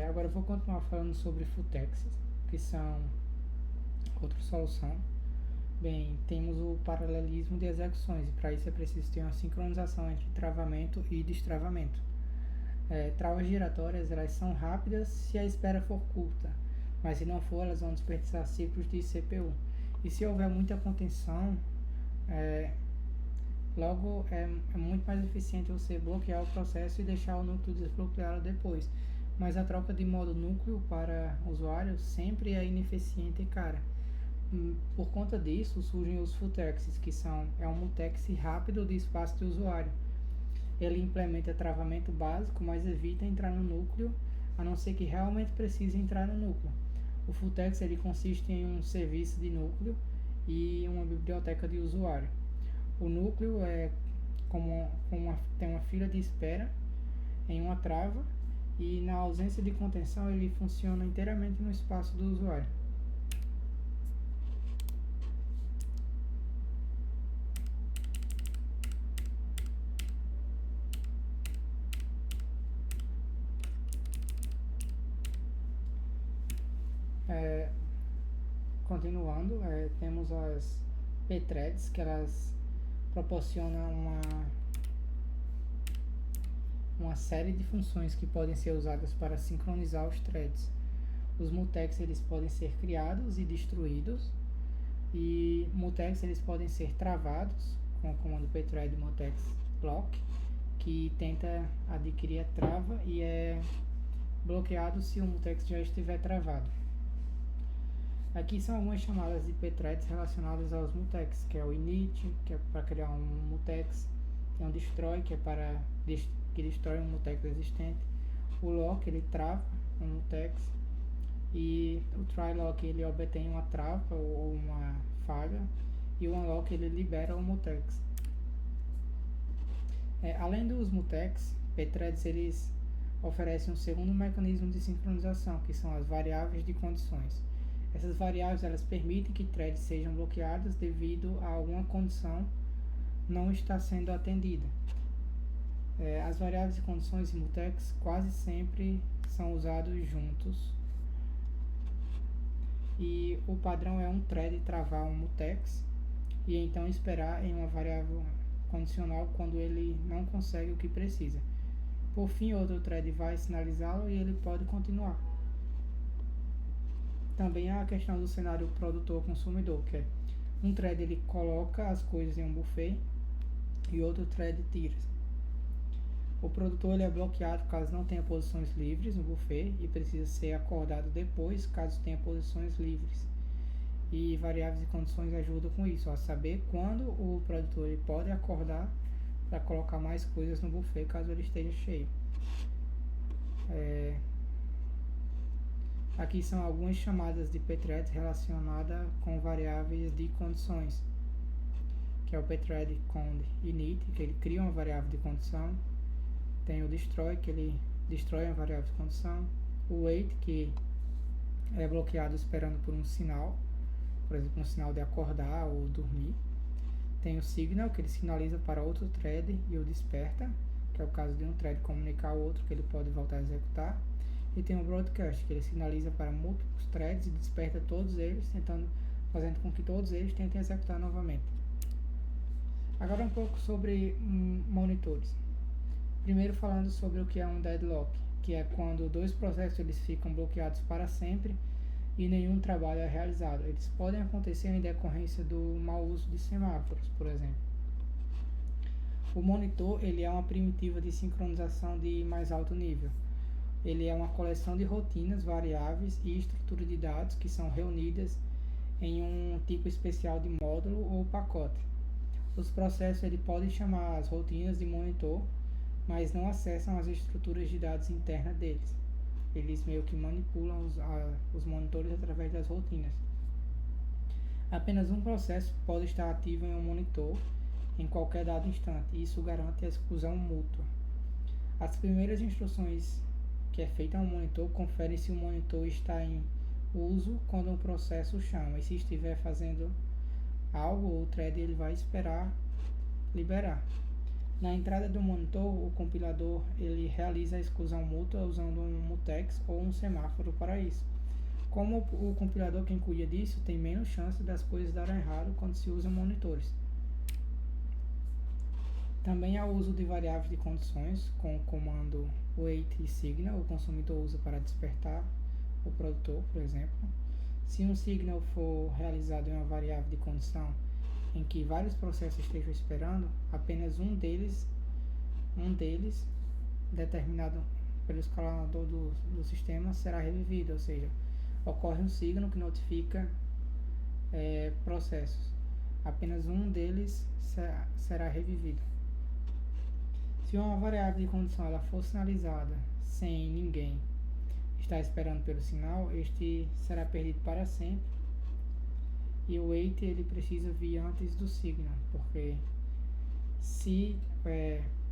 Agora eu vou continuar falando sobre futexes, que são outra solução. Bem, temos o paralelismo de execuções e para isso é preciso ter uma sincronização entre travamento e destravamento. Travas giratórias elas são rápidas se a espera for curta, mas se não for elas vão desperdiçar ciclos de CPU. E se houver muita contenção, logo é muito mais eficiente você bloquear o processo e deixar o núcleo desbloqueado depois. Mas a troca de modo núcleo para usuário sempre é ineficiente e cara. Por conta disso surgem os futexes, que é um mutex rápido de espaço de usuário. Ele implementa travamento básico, mas evita entrar no núcleo, a não ser que realmente precise entrar no núcleo. O fulltext ele consiste em um serviço de núcleo e uma biblioteca de usuário. O núcleo tem uma fila de espera em uma trava e na ausência de contenção ele funciona inteiramente no espaço do usuário. Continuando, temos as pthreads, que elas proporcionam uma série de funções que podem ser usadas para sincronizar os threads. Os mutex eles podem ser criados e destruídos, e mutex eles podem ser travados com o comando pthread mutex block, que tenta adquirir a trava e é bloqueado se o mutex já estiver travado. Aqui são algumas chamadas de pthreads relacionadas aos mutex, que é o init, que é para criar um mutex, tem o destroy, que é para que destrói um mutex existente, o lock ele trava um mutex, e o try lock ele obtém uma trava ou uma falha, e o unlock ele libera o mutex. Além dos mutex, pthreads eles oferecem um segundo mecanismo de sincronização, que são as variáveis de condições. Essas variáveis elas permitem que threads sejam bloqueadas devido a alguma condição não estar sendo atendida. As variáveis de condições e mutex quase sempre são usados juntos, e o padrão é um thread travar um mutex e então esperar em uma variável condicional quando ele não consegue o que precisa. Por fim, outro thread vai sinalizá-lo e ele pode continuar. Também há a questão do cenário produtor-consumidor, que é um thread ele coloca as coisas em um buffet e outro thread tira. O produtor ele é bloqueado caso não tenha posições livres no buffet e precisa ser acordado depois caso tenha posições livres. E variáveis e condições ajudam com isso, a saber quando o produtor ele pode acordar para colocar mais coisas no buffet caso ele esteja cheio. Aqui são algumas chamadas de pthreads relacionadas com variáveis de condições, que é o pthread cond init, que ele cria uma variável de condição. Tem o destroy, que ele destrói uma variável de condição. O wait, que é bloqueado esperando por um sinal, por exemplo, um sinal de acordar ou dormir. Tem o signal, que ele sinaliza para outro thread, e o desperta, que é o caso de um thread comunicar ao outro que ele pode voltar a executar. E tem o broadcast, que ele sinaliza para múltiplos threads e desperta todos eles, fazendo com que todos eles tentem executar novamente. Agora um pouco sobre monitores. Primeiro falando sobre o que é um deadlock, que é quando dois processos eles ficam bloqueados para sempre e nenhum trabalho é realizado. Eles podem acontecer em decorrência do mau uso de semáforos, por exemplo. O monitor ele é uma primitiva de sincronização de mais alto nível. Ele é uma coleção de rotinas, variáveis e estrutura de dados que são reunidas em um tipo especial de módulo ou pacote. Os processos ele podem chamar as rotinas de monitor, mas não acessam as estruturas de dados internas deles. Eles meio que manipulam os monitores através das rotinas. Apenas um processo pode estar ativo em um monitor em qualquer dado instante, e isso garante a exclusão mútua. As primeiras instruções que é feita a um monitor conferem se o monitor está em uso quando um processo chama, e se estiver fazendo algo, o thread ele vai esperar liberar. Na entrada do monitor, o compilador ele realiza a exclusão mútua usando um mutex ou um semáforo para isso. Como o compilador quem cuida disso tem menos chance das coisas darem errado quando se usa monitores. Também há o uso de variáveis de condições com o comando wait e signal. O consumidor usa para despertar o produtor, por exemplo. Se um signal for realizado em uma variável de condição em que vários processos estejam esperando, apenas um deles determinado pelo escalador do sistema será revivido, ou seja, ocorre um signal que notifica processos. Apenas um deles será revivido. Se uma variável de condição ela for sinalizada sem ninguém estar esperando pelo sinal, este será perdido para sempre. E o wait ele precisa vir antes do signal, porque se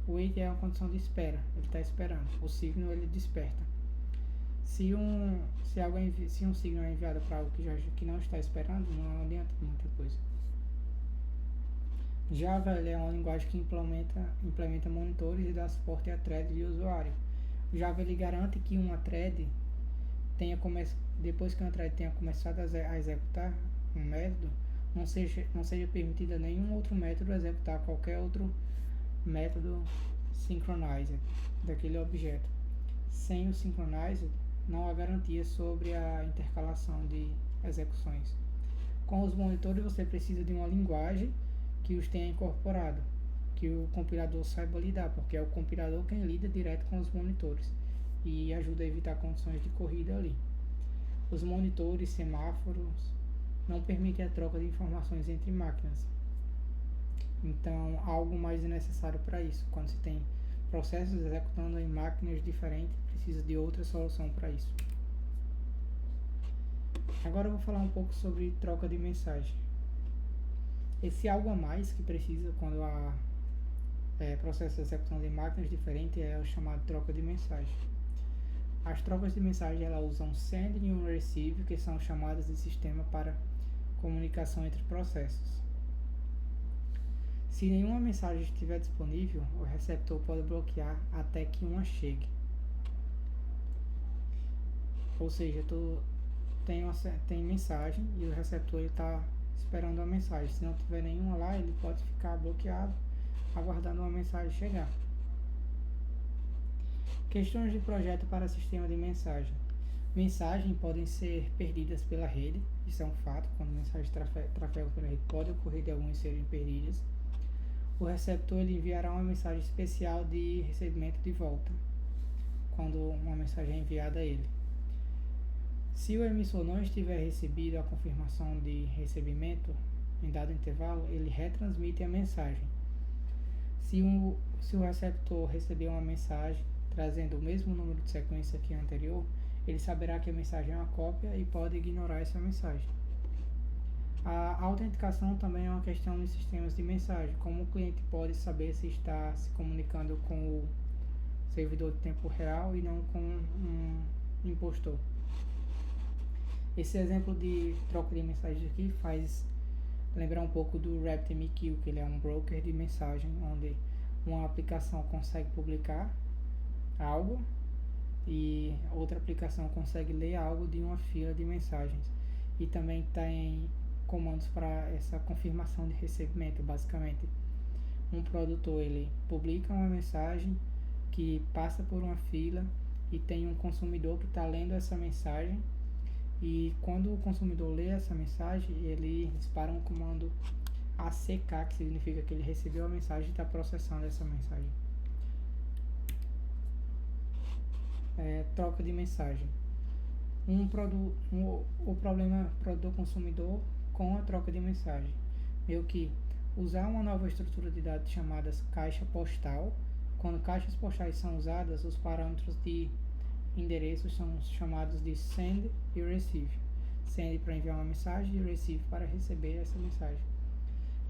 o wait é uma condição de espera, ele está esperando. O signal ele desperta. Se um signal é enviado para algo que não está esperando, não adianta muita coisa. Java é uma linguagem que implementa monitores e dá suporte a threads de usuário. O Java ele garante que uma thread depois que uma thread tenha começado a executar um método, não seja permitido nenhum outro método executar qualquer outro método synchronized daquele objeto. Sem o synchronized, não há garantia sobre a intercalação de execuções. Com os monitores você precisa de uma linguagem que os tenha incorporado, que o compilador saiba lidar, porque é o compilador quem lida direto com os monitores e ajuda a evitar condições de corrida ali. Os monitores, semáforos, não permitem a troca de informações entre máquinas. Então, algo mais é necessário para isso. Quando se tem processos executando em máquinas diferentes, precisa de outra solução para isso. Agora eu vou falar um pouco sobre troca de mensagem. Esse algo a mais que precisa quando há processos executando em máquinas diferentes é o chamado troca de mensagem. As trocas de mensagem elas usam send e um receive, que são chamadas de sistema para comunicação entre processos. Se nenhuma mensagem estiver disponível, o receptor pode bloquear até que uma chegue. Ou seja, tem mensagem e o receptor está esperando a mensagem. Se não tiver nenhuma lá, ele pode ficar bloqueado, aguardando uma mensagem chegar. Questões de projeto para sistema de mensagem. Mensagens podem ser perdidas pela rede, isso é um fato. Quando mensagens trafegam pela rede, pode ocorrer de algumas serem perdidas. O receptor ele enviará uma mensagem especial de recebimento de volta, quando uma mensagem é enviada a ele. Se o emissor não estiver recebido a confirmação de recebimento em dado intervalo, ele retransmite a mensagem. Se o receptor receber uma mensagem trazendo o mesmo número de sequência que a anterior, ele saberá que a mensagem é uma cópia e pode ignorar essa mensagem. A autenticação também é uma questão nos sistemas de mensagem. Como o cliente pode saber se está se comunicando com o servidor de tempo real e não com um impostor. Esse exemplo de troca de mensagens aqui faz lembrar um pouco do RabbitMQ, que ele é um broker de mensagem, onde uma aplicação consegue publicar algo e outra aplicação consegue ler algo de uma fila de mensagens. E também tem comandos para essa confirmação de recebimento. Basicamente, um produtor ele publica uma mensagem que passa por uma fila e tem um consumidor que está lendo essa mensagem, e quando o consumidor lê essa mensagem, ele dispara um comando ACK, que significa que ele recebeu a mensagem e está processando essa mensagem. Troca de mensagem. O problema produtor-consumidor com a troca de mensagem. Meio que usar uma nova estrutura de dados chamadas caixa postal. Quando caixas postais são usadas, os parâmetros de endereços são chamados de send e receive. Send para enviar uma mensagem e receive para receber essa mensagem.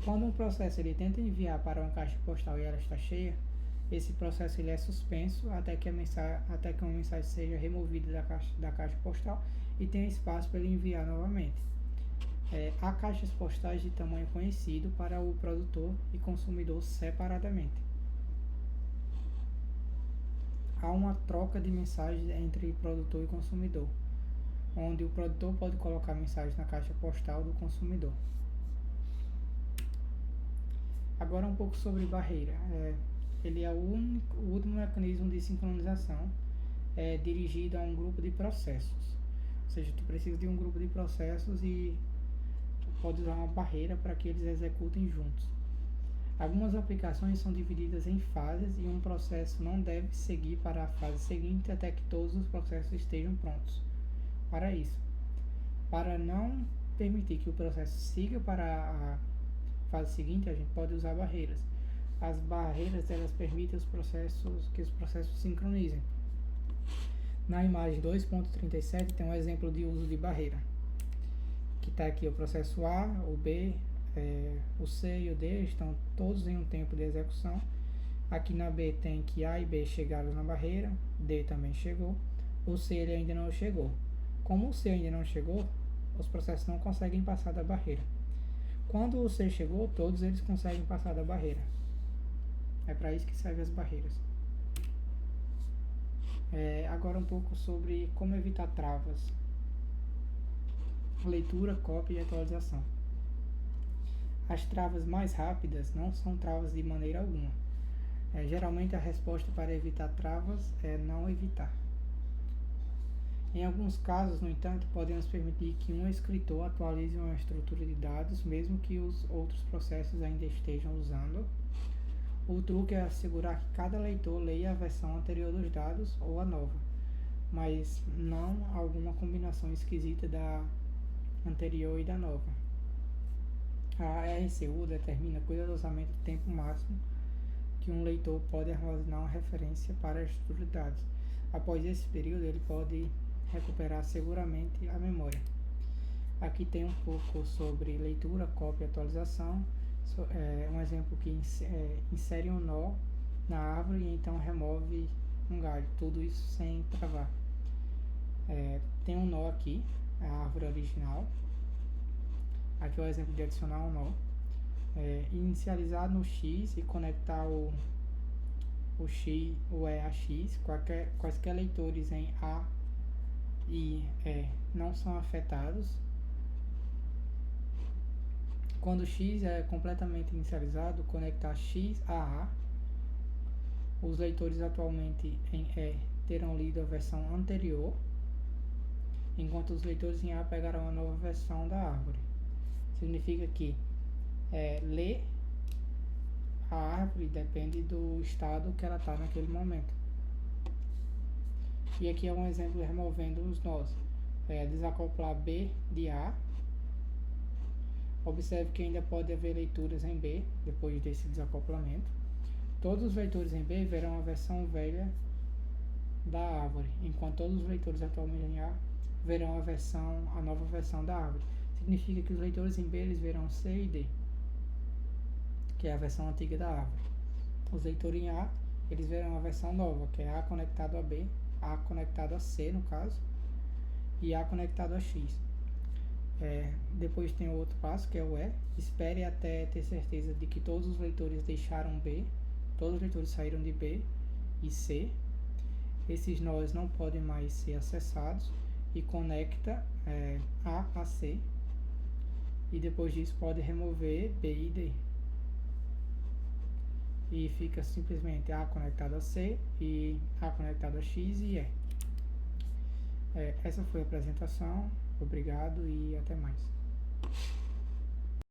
Quando um processo ele tenta enviar para uma caixa postal e ela está cheia, esse processo ele é suspenso até que uma mensagem seja removida da caixa postal e tenha espaço para ele enviar novamente. Há caixas postais de tamanho conhecido para o produtor e consumidor separadamente. há uma troca de mensagens entre produtor e consumidor, onde o produtor pode colocar mensagens na caixa postal do consumidor. Agora um pouco sobre barreira. Ele é o último mecanismo de sincronização dirigido a um grupo de processos. Ou seja, tu precisa de um grupo de processos e tu pode usar uma barreira para que eles executem juntos. Algumas aplicações são divididas em fases e um processo não deve seguir para a fase seguinte até que todos os processos estejam prontos para isso. Para não permitir que o processo siga para a fase seguinte, a gente pode usar barreiras. As barreiras, elas permitem que os processos sincronizem. Na imagem 2.37 tem um exemplo de uso de barreira, que está aqui o processo A, o B, o C e o D estão todos em um tempo de execução. Aqui na B tem que A e B chegaram na barreira, D também chegou, o C ele ainda não chegou. Como o C ainda não chegou, os processos não conseguem passar da barreira. Quando o C chegou, todos eles conseguem passar da barreira. É para isso que servem as barreiras. Agora um pouco sobre como evitar travas. Leitura, cópia e atualização. As travas mais rápidas não são travas de maneira alguma. Geralmente a resposta para evitar travas é não evitar. Em alguns casos, no entanto, podemos permitir que um escritor atualize uma estrutura de dados, mesmo que os outros processos ainda estejam usando. O truque é assegurar que cada leitor leia a versão anterior dos dados ou a nova, mas não alguma combinação esquisita da anterior e da nova. A RCU determina cuidadosamente o tempo máximo que um leitor pode armazenar uma referência para a estrutura de dados. Após esse período, ele pode recuperar seguramente a memória. Aqui tem um pouco sobre leitura, cópia e atualização. Um exemplo que insere um nó na árvore e então remove um galho, tudo isso sem travar. Tem um nó aqui, a árvore original. Aqui é o exemplo de adicionar um nó. Inicializar no X e conectar o X, o E a X, quaisquer leitores em A e E não são afetados. Quando X é completamente inicializado, conectar X a A. Os leitores atualmente em E terão lido a versão anterior, enquanto os leitores em A pegarão a nova versão da árvore. Significa que ler a árvore depende do estado que ela está naquele momento. E aqui é um exemplo removendo os nós. Desacoplar B de A. Observe que ainda pode haver leituras em B depois desse desacoplamento. Todos os leitores em B verão a versão velha da árvore, enquanto todos os leitores atualmente em A verão a nova versão da árvore. Significa que os leitores em B eles verão C e D, que é a versão antiga da árvore. Os leitores em A eles verão a versão nova, que é A conectado a B, A conectado a C no caso, e A conectado a X. Depois tem o outro passo, que é o E. Espere até ter certeza de que todos os leitores deixaram B, todos os leitores saíram de B e C. Esses nós não podem mais ser acessados e conecta A a C. E depois disso pode remover B e D. E fica simplesmente A conectado a C e A conectado a X e E. Essa foi a apresentação. Obrigado e até mais.